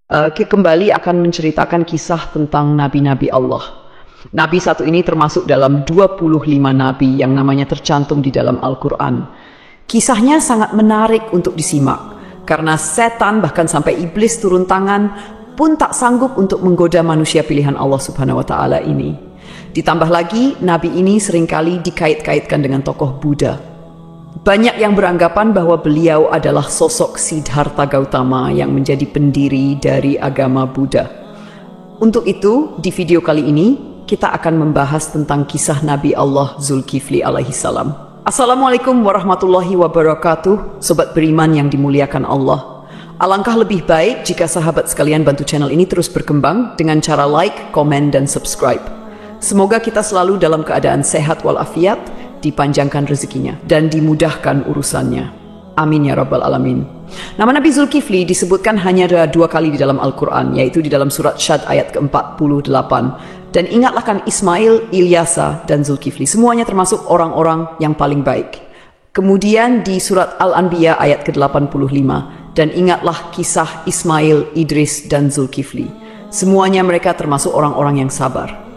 Kembali akan menceritakan kisah tentang nabi-nabi Allah. Nabi satu ini termasuk dalam 25 nabi yang namanya tercantum di dalam Al-Quran. Kisahnya sangat menarik untuk disimak, karena setan bahkan sampai iblis turun tangan pun tak sanggup untuk menggoda manusia pilihan Allah Subhanahu wa Ta'ala ini. Ditambah lagi, nabi ini seringkali dikait-kaitkan dengan tokoh Buddha. Banyak yang beranggapan bahwa beliau adalah sosok Siddhartha Gautama yang menjadi pendiri dari agama Buddha. Untuk itu, di video kali ini, kita akan membahas tentang kisah Nabi Allah Zulkifli alaihissalam. Assalamualaikum warahmatullahi wabarakatuh, sobat beriman yang dimuliakan Allah. Alangkah lebih baik jika sahabat sekalian bantu channel ini terus berkembang dengan cara like, komen, dan subscribe. Semoga kita selalu dalam keadaan sehat walafiat, dipanjangkan rezekinya, dan dimudahkan urusannya. Amin ya rabbal alamin. Nama Nabi Zulkifli disebutkan hanya 2 kali di dalam Al-Quran, yaitu di dalam surat Syad ayat ke-48. Dan ingatlah kan Ismail, Ilyasa, dan Zulkifli. Semuanya termasuk orang-orang yang paling baik. Kemudian di surat Al-Anbiya ayat ke-85. Dan ingatlah kisah Ismail, Idris, dan Zulkifli. Semuanya mereka termasuk orang-orang yang sabar.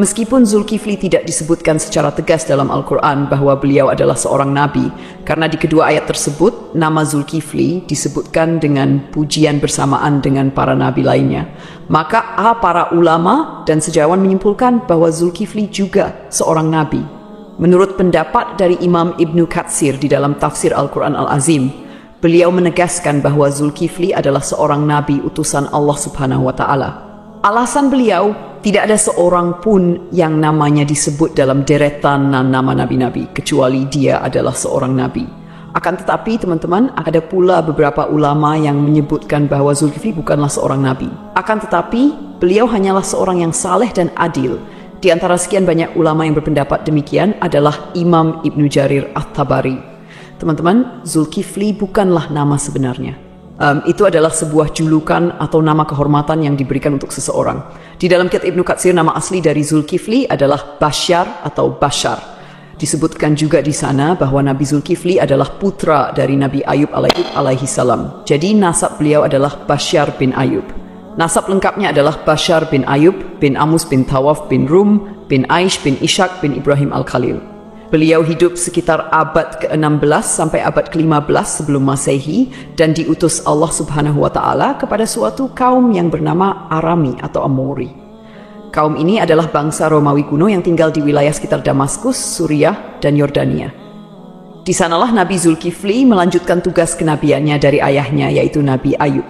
Meskipun Zulkifli tidak disebutkan secara tegas dalam Al-Quran bahwa beliau adalah seorang nabi, karena di kedua ayat tersebut nama Zulkifli disebutkan dengan pujian bersamaan dengan para nabi lainnya, maka para ulama dan sejarawan menyimpulkan bahwa Zulkifli juga seorang nabi. Menurut pendapat dari Imam Ibnu Katsir di dalam tafsir Al-Quran Al-Azim, beliau menegaskan bahwa Zulkifli adalah seorang nabi utusan Allah Subhanahu wa Ta'ala. Alasan beliau, tidak ada seorang pun yang namanya disebut dalam deretan nama nabi-nabi, kecuali dia adalah seorang nabi. Akan tetapi teman-teman, ada pula beberapa ulama yang menyebutkan bahwa Zulkifli bukanlah seorang nabi. Akan tetapi, beliau hanyalah seorang yang saleh dan adil. Di antara sekian banyak ulama yang berpendapat demikian adalah Imam Ibnu Jarir At-Tabari. Teman-teman, Zulkifli bukanlah nama sebenarnya. Itu adalah sebuah julukan atau nama kehormatan yang diberikan untuk seseorang. Di dalam kitab Ibnu Katsir, nama asli dari Zulkifli adalah Bashar atau Bashar. Disebutkan juga di sana bahwa Nabi Zulkifli adalah putra dari Nabi Ayub alaihissalam. Jadi nasab beliau adalah Bashar bin Ayub. Nasab lengkapnya adalah Bashar bin Ayub bin Amus bin Tawaf bin Rum bin Aish bin Ishaq bin Ibrahim al-Khalil. Beliau hidup sekitar abad ke-16 sampai abad ke-15 sebelum Masehi dan diutus Allah Subhanahu wa Ta'ala kepada suatu kaum yang bernama Arami atau Amori. Kaum ini adalah bangsa Romawi kuno yang tinggal di wilayah sekitar Damaskus, Suriah, dan Yordania. Di sanalah Nabi Zulkifli melanjutkan tugas kenabiannya dari ayahnya, yaitu Nabi Ayub.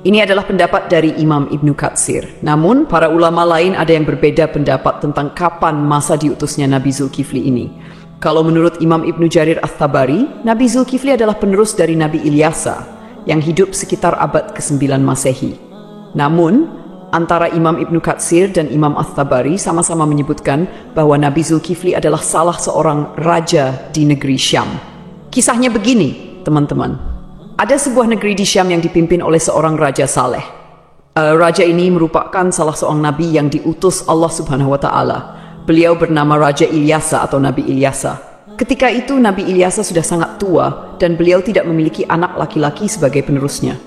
Ini adalah pendapat dari Imam Ibnu Katsir. Namun, para ulama lain ada yang berbeda pendapat tentang kapan masa diutusnya Nabi Zulkifli ini. Kalau menurut Imam Ibnu Jarir At-Tabari, Nabi Zulkifli adalah penerus dari Nabi Ilyasa yang hidup sekitar abad ke-9 Masehi. Namun, antara Imam Ibnu Katsir dan Imam At-Tabari sama-sama menyebutkan bahwa Nabi Zulkifli adalah salah seorang raja di negeri Syam. Kisahnya begini, teman-teman. Ada sebuah negeri di Syam yang dipimpin oleh seorang raja saleh. Raja ini merupakan salah seorang nabi yang diutus Allah Subhanahu wa Ta'ala. Beliau bernama Raja Ilyasa atau Nabi Ilyasa. Ketika itu Nabi Ilyasa sudah sangat tua dan beliau tidak memiliki anak laki-laki sebagai penerusnya.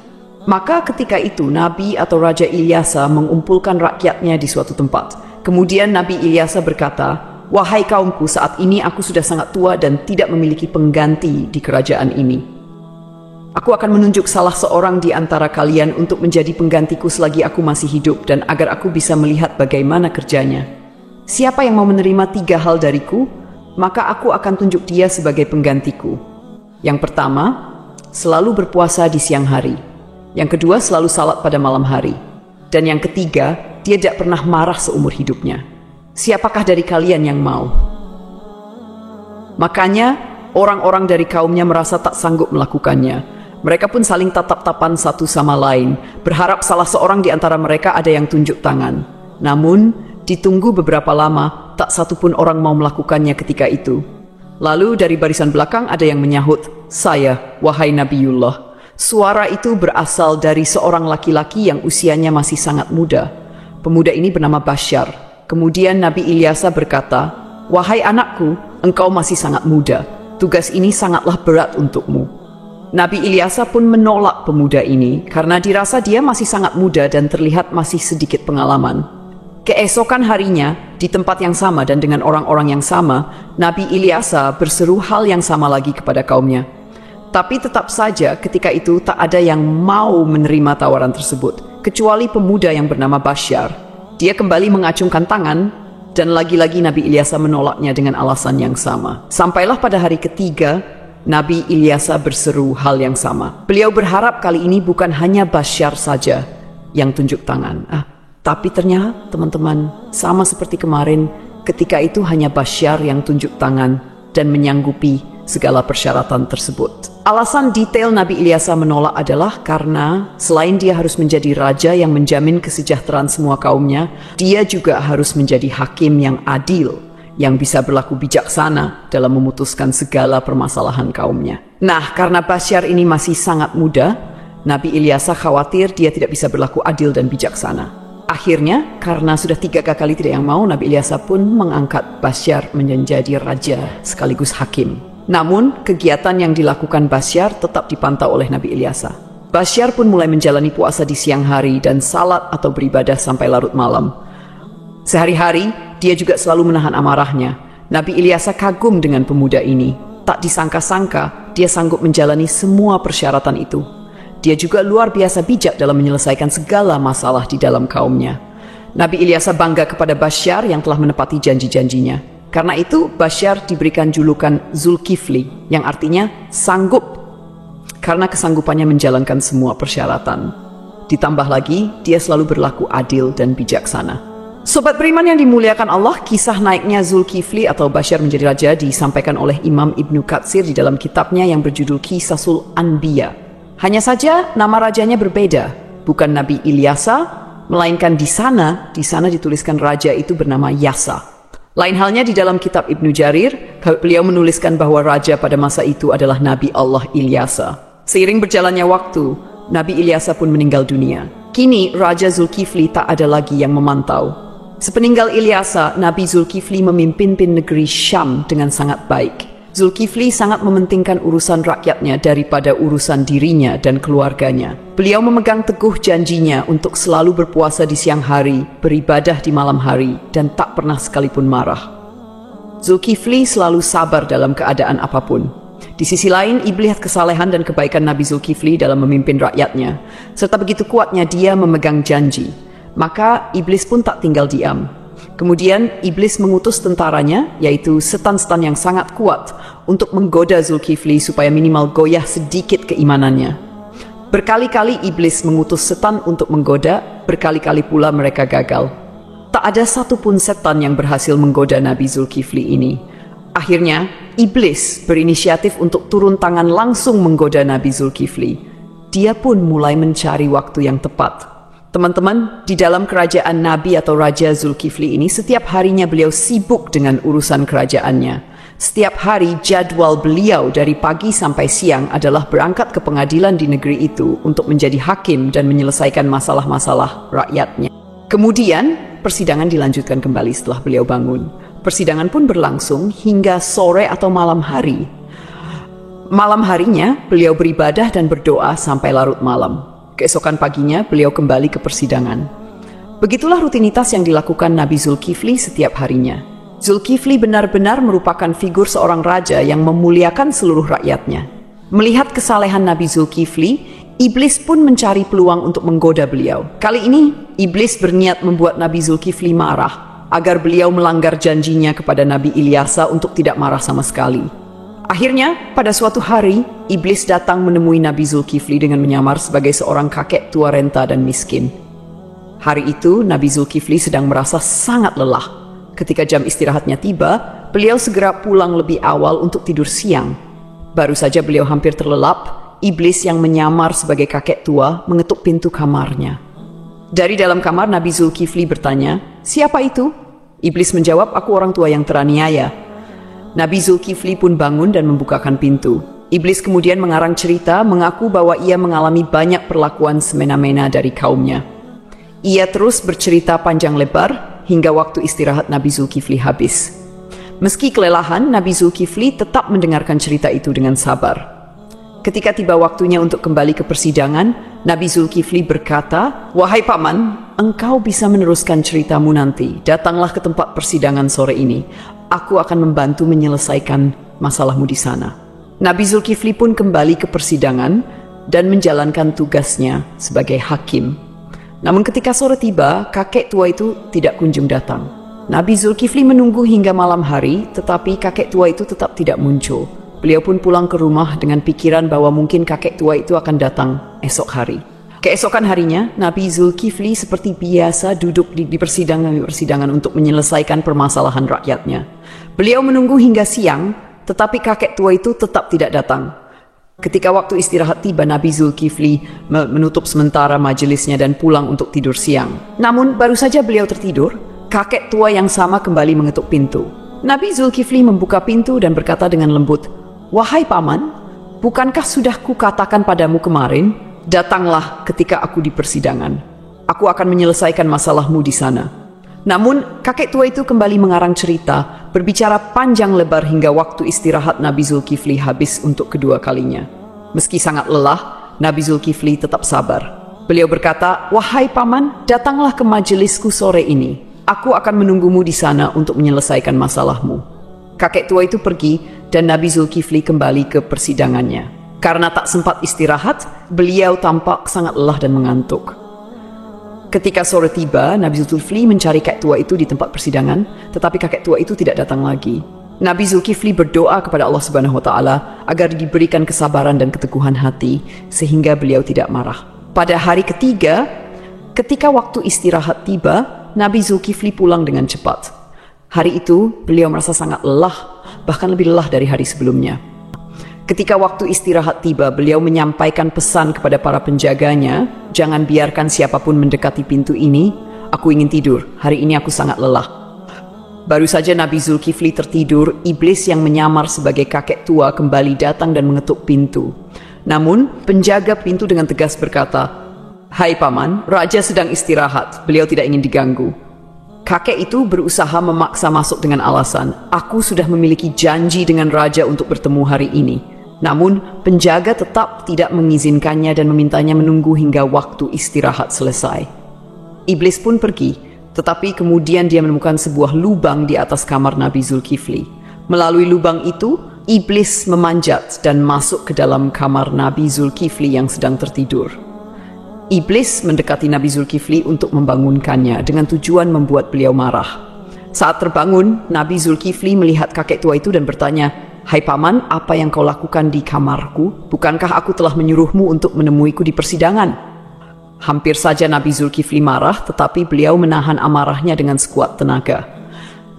Maka ketika itu Nabi atau Raja Ilyasa mengumpulkan rakyatnya di suatu tempat. Kemudian Nabi Ilyasa berkata, "Wahai kaumku, saat ini aku sudah sangat tua dan tidak memiliki pengganti di kerajaan ini. Aku akan menunjuk salah seorang di antara kalian untuk menjadi penggantiku selagi aku masih hidup dan agar aku bisa melihat bagaimana kerjanya. Siapa yang mau menerima 3 hal dariku, maka aku akan tunjuk dia sebagai penggantiku. Yang pertama, selalu berpuasa di siang hari. Yang kedua, selalu salat pada malam hari. Dan yang ketiga, dia tidak pernah marah seumur hidupnya. Siapakah dari kalian yang mau?" Makanya, orang-orang dari kaumnya merasa tak sanggup melakukannya. Mereka pun saling tatap-tapan satu sama lain, berharap salah seorang di antara mereka ada yang tunjuk tangan. Namun, ditunggu beberapa lama, tak satu pun orang mau melakukannya ketika itu. Lalu dari barisan belakang ada yang menyahut, "Saya, wahai Nabiullah." Suara itu berasal dari seorang laki-laki yang usianya masih sangat muda. Pemuda ini bernama Bashar. Kemudian Nabi Ilyasa berkata, "Wahai anakku, engkau masih sangat muda. Tugas ini sangatlah berat untukmu." Nabi Ilyasa pun menolak pemuda ini karena dirasa dia masih sangat muda dan terlihat masih sedikit pengalaman. Keesokan harinya, di tempat yang sama dan dengan orang-orang yang sama, Nabi Ilyasa berseru hal yang sama lagi kepada kaumnya. Tapi tetap saja ketika itu tak ada yang mau menerima tawaran tersebut, kecuali pemuda yang bernama Basyar. Dia kembali mengacungkan tangan, dan lagi-lagi Nabi Ilyasa menolaknya dengan alasan yang sama. Sampailah pada hari ketiga, Nabi Ilyasa berseru hal yang sama. Beliau berharap kali ini bukan hanya Basyar saja yang tunjuk tangan. Tapi ternyata teman-teman, sama seperti kemarin, ketika itu hanya Basyar yang tunjuk tangan dan menyanggupi segala persyaratan tersebut. Alasan detail Nabi Ilyasa menolak adalah karena selain dia harus menjadi raja yang menjamin kesejahteraan semua kaumnya, dia juga harus menjadi hakim yang adil, yang bisa berlaku bijaksana dalam memutuskan segala permasalahan kaumnya. Nah, karena Basyar ini masih sangat muda, Nabi Ilyasa khawatir dia tidak bisa berlaku adil dan bijaksana. Akhirnya, karena sudah 3 kali tidak yang mau, Nabi Ilyasa pun mengangkat Basyar menjadi raja sekaligus hakim. Namun, kegiatan yang dilakukan Basyar tetap dipantau oleh Nabi Ilyasa. Basyar pun mulai menjalani puasa di siang hari dan salat atau beribadah sampai larut malam. Sehari-hari, dia juga selalu menahan amarahnya. Nabi Ilyasa kagum dengan pemuda ini. Tak disangka-sangka, dia sanggup menjalani semua persyaratan itu. Dia juga luar biasa bijak dalam menyelesaikan segala masalah di dalam kaumnya. Nabi Ilyasa bangga kepada Basyar yang telah menepati janji-janjinya. Karena itu, Basyar diberikan julukan Zulkifli, yang artinya sanggup, karena kesanggupannya menjalankan semua persyaratan. Ditambah lagi, dia selalu berlaku adil dan bijaksana. Sobat beriman yang dimuliakan Allah, kisah naiknya Zulkifli atau Basyar menjadi raja disampaikan oleh Imam Ibnu Katsir di dalam kitabnya yang berjudul Qisasul Anbiya. Hanya saja nama rajanya berbeda, bukan Nabi Ilyasa, melainkan di sana dituliskan raja itu bernama Yasa. Lain halnya di dalam kitab Ibnu Jarir, beliau menuliskan bahwa raja pada masa itu adalah Nabi Allah Ilyasa. Seiring berjalannya waktu, Nabi Ilyasa pun meninggal dunia. Kini Raja Zulkifli tak ada lagi yang memantau. Sepeninggal Ilyasa, Nabi Zulkifli memimpin negeri Syam dengan sangat baik. Zulkifli sangat mementingkan urusan rakyatnya daripada urusan dirinya dan keluarganya. Beliau memegang teguh janjinya untuk selalu berpuasa di siang hari, beribadah di malam hari, dan tak pernah sekalipun marah. Zulkifli selalu sabar dalam keadaan apapun. Di sisi lain, iblis kesalehan dan kebaikan Nabi Zulkifli dalam memimpin rakyatnya, serta begitu kuatnya dia memegang janji. Maka iblis pun tak tinggal diam. Kemudian iblis mengutus tentaranya, yaitu setan-setan yang sangat kuat, untuk menggoda Zulkifli supaya minimal goyah sedikit keimanannya. Berkali-kali iblis mengutus setan untuk menggoda, berkali-kali pula mereka gagal. Tak ada satupun setan yang berhasil menggoda Nabi Zulkifli ini. Akhirnya, iblis berinisiatif untuk turun tangan langsung menggoda Nabi Zulkifli. Dia pun mulai mencari waktu yang tepat. Teman-teman, di dalam kerajaan Nabi atau Raja Zulkifli ini, setiap harinya beliau sibuk dengan urusan kerajaannya. Setiap hari jadwal beliau dari pagi sampai siang adalah berangkat ke pengadilan di negeri itu untuk menjadi hakim dan menyelesaikan masalah-masalah rakyatnya. Kemudian, persidangan dilanjutkan kembali setelah beliau bangun. Persidangan pun berlangsung hingga sore atau malam hari. Malam harinya, beliau beribadah dan berdoa sampai larut malam. Keesokan paginya, beliau kembali ke persidangan. Begitulah rutinitas yang dilakukan Nabi Zulkifli setiap harinya. Zulkifli benar-benar merupakan figur seorang raja yang memuliakan seluruh rakyatnya. Melihat kesalehan Nabi Zulkifli, iblis pun mencari peluang untuk menggoda beliau. Kali ini, iblis berniat membuat Nabi Zulkifli marah, agar beliau melanggar janjinya kepada Nabi Ilyasa untuk tidak marah sama sekali. Akhirnya, pada suatu hari, iblis datang menemui Nabi Zulkifli dengan menyamar sebagai seorang kakek tua renta dan miskin. Hari itu, Nabi Zulkifli sedang merasa sangat lelah. Ketika jam istirahatnya tiba, beliau segera pulang lebih awal untuk tidur siang. Baru saja beliau hampir terlelap, iblis yang menyamar sebagai kakek tua mengetuk pintu kamarnya. Dari dalam kamar, Nabi Zulkifli bertanya, "Siapa itu?" Iblis menjawab, "Aku orang tua yang teraniaya." Nabi Zulkifli pun bangun dan membukakan pintu. Iblis kemudian mengarang cerita mengaku bahwa ia mengalami banyak perlakuan semena-mena dari kaumnya. Ia terus bercerita panjang lebar hingga waktu istirahat Nabi Zulkifli habis. Meski kelelahan, Nabi Zulkifli tetap mendengarkan cerita itu dengan sabar. Ketika tiba waktunya untuk kembali ke persidangan, Nabi Zulkifli berkata, "Wahai paman, engkau bisa meneruskan ceritamu nanti. Datanglah ke tempat persidangan sore ini. Aku akan membantu menyelesaikan masalahmu di sana." Nabi Zulkifli pun kembali ke persidangan dan menjalankan tugasnya sebagai hakim. Namun ketika sore tiba, kakek tua itu tidak kunjung datang. Nabi Zulkifli menunggu hingga malam hari, tetapi kakek tua itu tetap tidak muncul. Beliau pun pulang ke rumah dengan pikiran bahwa mungkin kakek tua itu akan datang esok hari. Keesokan harinya, Nabi Zulkifli seperti biasa duduk di persidangan untuk menyelesaikan permasalahan rakyatnya. Beliau menunggu hingga siang, tetapi kakek tua itu tetap tidak datang. Ketika waktu istirahat tiba, Nabi Zulkifli menutup sementara majelisnya dan pulang untuk tidur siang. Namun baru saja beliau tertidur, kakek tua yang sama kembali mengetuk pintu. Nabi Zulkifli membuka pintu dan berkata dengan lembut, "Wahai paman, bukankah sudah kukatakan padamu kemarin, datanglah ketika aku di persidangan. Aku akan menyelesaikan masalahmu di sana." Namun kakek tua itu kembali mengarang cerita, berbicara panjang lebar hingga waktu istirahat Nabi Zulkifli habis untuk kedua kalinya. Meski sangat lelah, Nabi Zulkifli tetap sabar. Beliau berkata, "Wahai paman, datanglah ke majelisku sore ini. Aku akan menunggumu di sana untuk menyelesaikan masalahmu." Kakek tua itu pergi dan Nabi Zulkifli kembali ke persidangannya. Karena tak sempat istirahat, beliau tampak sangat lelah dan mengantuk. Ketika sore tiba, Nabi Zulkifli mencari kakek tua itu di tempat persidangan, tetapi kakek tua itu tidak datang lagi. Nabi Zulkifli berdoa kepada Allah Subhanahu wa Ta'ala agar diberikan kesabaran dan keteguhan hati sehingga beliau tidak marah. Pada hari ketiga, ketika waktu istirahat tiba, Nabi Zulkifli pulang dengan cepat. Hari itu, beliau merasa sangat lelah, bahkan lebih lelah dari hari sebelumnya. Ketika waktu istirahat tiba, beliau menyampaikan pesan kepada para penjaganya, "Jangan biarkan siapapun mendekati pintu ini. Aku ingin tidur. Hari ini aku sangat lelah." Baru saja Nabi Zulkifli tertidur, iblis yang menyamar sebagai kakek tua kembali datang dan mengetuk pintu. Namun, penjaga pintu dengan tegas berkata, "Hai paman, raja sedang istirahat. Beliau tidak ingin diganggu." Kakek itu berusaha memaksa masuk dengan alasan, "Aku sudah memiliki janji dengan raja untuk bertemu hari ini." Namun, penjaga tetap tidak mengizinkannya dan memintanya menunggu hingga waktu istirahat selesai. Iblis pun pergi, tetapi kemudian dia menemukan sebuah lubang di atas kamar Nabi Zulkifli. Melalui lubang itu, iblis memanjat dan masuk ke dalam kamar Nabi Zulkifli yang sedang tertidur. Iblis mendekati Nabi Zulkifli untuk membangunkannya dengan tujuan membuat beliau marah. Saat terbangun, Nabi Zulkifli melihat kakek tua itu dan bertanya, "Hai paman, apa yang kau lakukan di kamarku? Bukankah aku telah menyuruhmu untuk menemuiku di persidangan?" Hampir saja Nabi Zulkifli marah, tetapi beliau menahan amarahnya dengan sekuat tenaga.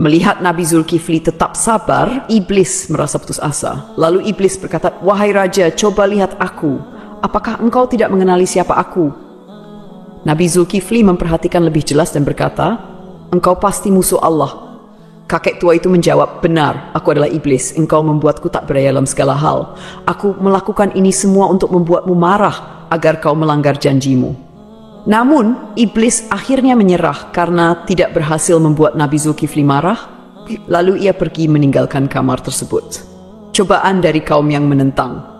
Melihat Nabi Zulkifli tetap sabar, iblis merasa putus asa. Lalu iblis berkata, "Wahai raja, coba lihat aku. Apakah engkau tidak mengenali siapa aku?" Nabi Zulkifli memperhatikan lebih jelas dan berkata, "Engkau pasti musuh Allah." Kakek tua itu menjawab, "Benar, aku adalah iblis. Engkau membuatku tak berdaya dalam segala hal. Aku melakukan ini semua untuk membuatmu marah agar kau melanggar janjimu." Namun, iblis akhirnya menyerah karena tidak berhasil membuat Nabi Zulkifli marah. Lalu ia pergi meninggalkan kamar tersebut. Cobaan dari kaum yang menentang.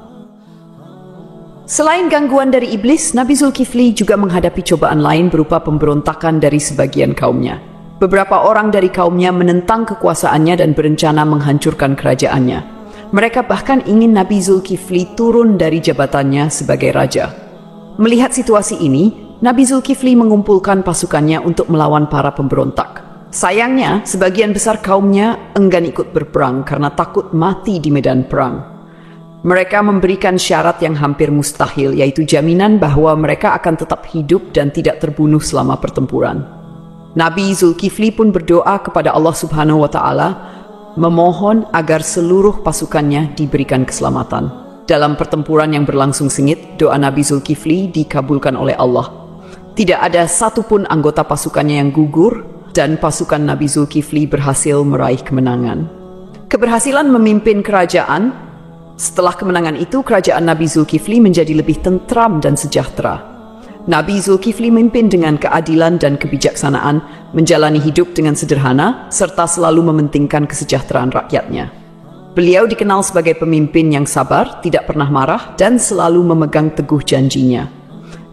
Selain gangguan dari iblis, Nabi Zulkifli juga menghadapi cobaan lain berupa pemberontakan dari sebagian kaumnya. Beberapa orang dari kaumnya menentang kekuasaannya dan berencana menghancurkan kerajaannya. Mereka bahkan ingin Nabi Zulkifli turun dari jabatannya sebagai raja. Melihat situasi ini, Nabi Zulkifli mengumpulkan pasukannya untuk melawan para pemberontak. Sayangnya, sebagian besar kaumnya enggan ikut berperang karena takut mati di medan perang. Mereka memberikan syarat yang hampir mustahil, yaitu jaminan bahwa mereka akan tetap hidup dan tidak terbunuh selama pertempuran. Nabi Zulkifli pun berdoa kepada Allah Subhanahu wa Ta'ala, memohon agar seluruh pasukannya diberikan keselamatan. Dalam pertempuran yang berlangsung sengit, doa Nabi Zulkifli dikabulkan oleh Allah. Tidak ada satupun anggota pasukannya yang gugur, dan pasukan Nabi Zulkifli berhasil meraih kemenangan. Keberhasilan memimpin kerajaan. Setelah kemenangan itu, kerajaan Nabi Zulkifli menjadi lebih tentram dan sejahtera. Nabi Zulkifli memimpin dengan keadilan dan kebijaksanaan, menjalani hidup dengan sederhana, serta selalu mementingkan kesejahteraan rakyatnya. Beliau dikenal sebagai pemimpin yang sabar, tidak pernah marah, dan selalu memegang teguh janjinya.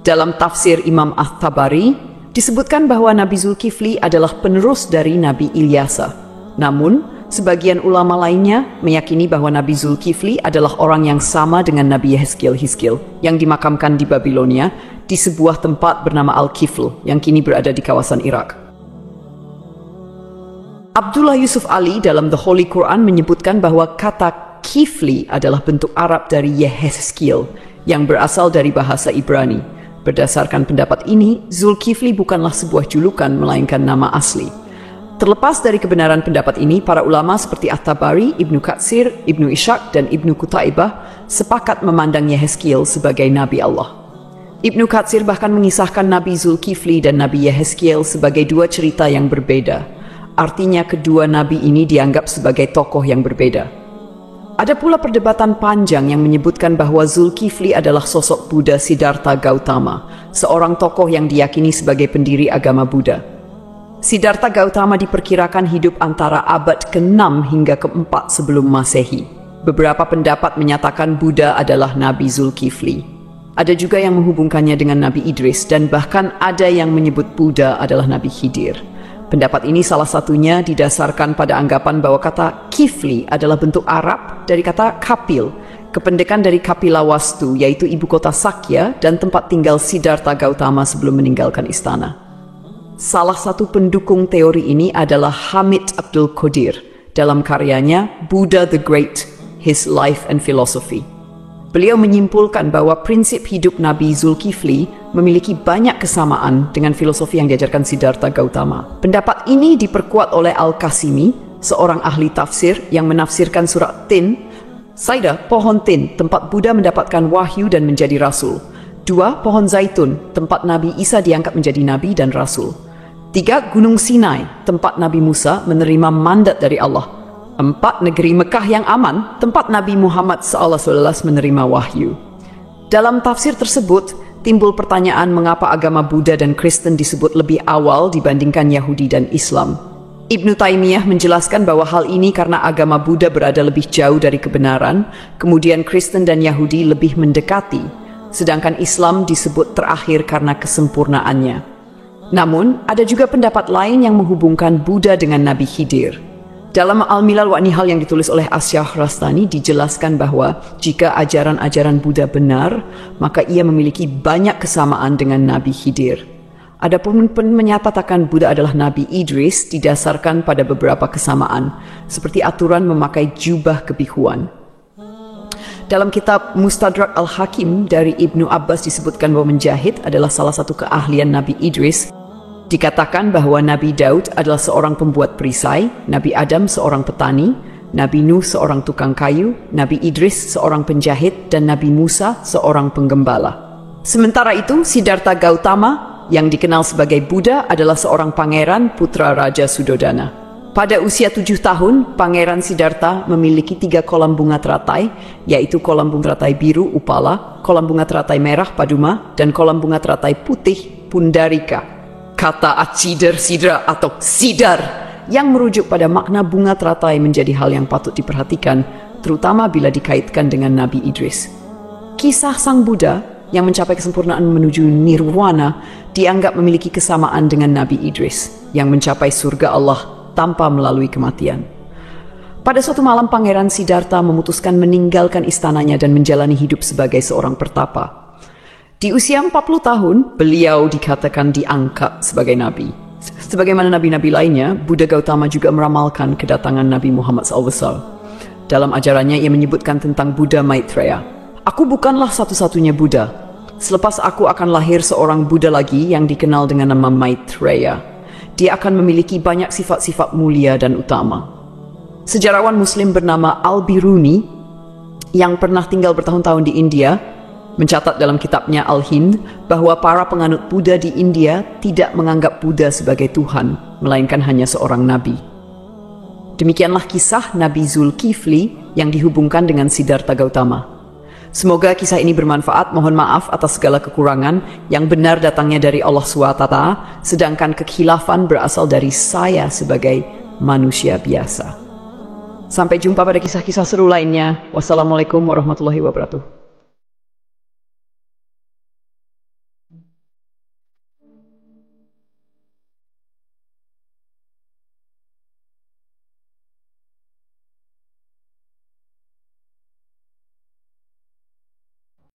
Dalam tafsir Imam At-Tabari, disebutkan bahwa Nabi Zulkifli adalah penerus dari Nabi Ilyasa. Namun, sebagian ulama lainnya meyakini bahwa Nabi Zulkifli adalah orang yang sama dengan Nabi Yehezkiel yang dimakamkan di Babilonia di sebuah tempat bernama Al-Kifl yang kini berada di kawasan Irak. Abdullah Yusuf Ali dalam The Holy Quran menyebutkan bahwa kata Kifli adalah bentuk Arab dari Yehezkiel yang berasal dari bahasa Ibrani. Berdasarkan pendapat ini, Zulkifli bukanlah sebuah julukan melainkan nama asli. Terlepas dari kebenaran pendapat ini, para ulama seperti At-Tabari, Ibnu Katsir, Ibnu Ishaq, dan Ibnu Qutaibah sepakat memandang Yehezkiel sebagai Nabi Allah. Ibnu Katsir bahkan mengisahkan Nabi Zulkifli dan Nabi Yehezkiel sebagai dua cerita yang berbeda. Artinya kedua nabi ini dianggap sebagai tokoh yang berbeda. Ada pula perdebatan panjang yang menyebutkan bahwa Zulkifli adalah sosok Buddha Siddhartha Gautama, seorang tokoh yang diyakini sebagai pendiri agama Buddha. Siddhartha Gautama diperkirakan hidup antara abad ke-6 hingga ke-4 sebelum Masehi. Beberapa pendapat menyatakan Buddha adalah Nabi Zulkifli. Ada juga yang menghubungkannya dengan Nabi Idris, dan bahkan ada yang menyebut Buddha adalah Nabi Khidir. Pendapat ini salah satunya didasarkan pada anggapan bahwa kata Kifli adalah bentuk Arab dari kata Kapil, kependekan dari Kapilawastu, yaitu ibu kota Sakya dan tempat tinggal Siddhartha Gautama sebelum meninggalkan istana. Salah satu pendukung teori ini adalah Hamid Abdul Qadir dalam karyanya Buddha the Great, His Life and Philosophy. Beliau menyimpulkan bahwa prinsip hidup Nabi Zulkifli memiliki banyak kesamaan dengan filosofi yang diajarkan Siddhartha Gautama. Pendapat ini diperkuat oleh Al-Qasimi, seorang ahli tafsir yang menafsirkan surat Tin. Saida, pohon Tin, tempat Buddha mendapatkan wahyu dan menjadi rasul. 2. Pohon Zaitun, tempat Nabi Isa diangkat menjadi nabi dan rasul. 3. Gunung Sinai, tempat Nabi Musa menerima mandat dari Allah. 4. Negeri Mekah yang aman, tempat Nabi Muhammad SAW menerima wahyu. Dalam tafsir tersebut, timbul pertanyaan mengapa agama Buddha dan Kristen disebut lebih awal dibandingkan Yahudi dan Islam. Ibnu Taimiyah menjelaskan bahwa hal ini karena agama Buddha berada lebih jauh dari kebenaran, kemudian Kristen dan Yahudi lebih mendekati, sedangkan Islam disebut terakhir karena kesempurnaannya. Namun, ada juga pendapat lain yang menghubungkan Buddha dengan Nabi Khidir. Dalam Al-Milal wa Nihal yang ditulis oleh As-Syahrastani dijelaskan bahwa jika ajaran-ajaran Buddha benar, maka ia memiliki banyak kesamaan dengan Nabi Khidir. Adapun menyatakan Buddha adalah Nabi Idris didasarkan pada beberapa kesamaan, seperti aturan memakai jubah kebihuan. Dalam kitab Mustadrak Al-Hakim dari Ibnu Abbas disebutkan bahwa menjahit adalah salah satu keahlian Nabi Idris. Dikatakan bahwa Nabi Daud adalah seorang pembuat perisai, Nabi Adam seorang petani, Nabi Nuh seorang tukang kayu, Nabi Idris seorang penjahit, dan Nabi Musa seorang penggembala. Sementara itu, Siddhartha Gautama yang dikenal sebagai Buddha adalah seorang pangeran putra Raja Sudodana. Pada usia 7 tahun, Pangeran Siddhartha memiliki 3 kolam bunga teratai, yaitu kolam bunga teratai biru Upala, kolam bunga teratai merah Paduma, dan kolam bunga teratai putih Pundarika. Kata Acidar Sidra atau Sidar yang merujuk pada makna bunga teratai menjadi hal yang patut diperhatikan, terutama bila dikaitkan dengan Nabi Idris. Kisah Sang Buddha yang mencapai kesempurnaan menuju nirwana dianggap memiliki kesamaan dengan Nabi Idris yang mencapai surga Allah tanpa melalui kematian. Pada suatu malam, Pangeran Siddhartha memutuskan meninggalkan istananya dan menjalani hidup sebagai seorang pertapa. Di usia 40 tahun, beliau dikatakan diangkat sebagai nabi. Sebagaimana nabi-nabi lainnya, Buddha Gautama juga meramalkan kedatangan Nabi Muhammad SAW. Dalam ajarannya, ia menyebutkan tentang Buddha Maitreya. Aku bukanlah satu-satunya Buddha. Selepas aku akan lahir seorang Buddha lagi yang dikenal dengan nama Maitreya. Dia akan memiliki banyak sifat-sifat mulia dan utama. Sejarawan Muslim bernama Al-Biruni yang pernah tinggal bertahun-tahun di India mencatat dalam kitabnya Al-Hind bahwa para penganut Buddha di India tidak menganggap Buddha sebagai Tuhan, melainkan hanya seorang nabi. Demikianlah kisah Nabi Zulkifli yang dihubungkan dengan Siddhartha Gautama. Semoga kisah ini bermanfaat. Mohon maaf atas segala kekurangan. Yang benar datangnya dari Allah SWT, sedangkan kekhilafan berasal dari saya sebagai manusia biasa. Sampai jumpa pada kisah-kisah seru lainnya. Wassalamualaikum warahmatullahi wabarakatuh.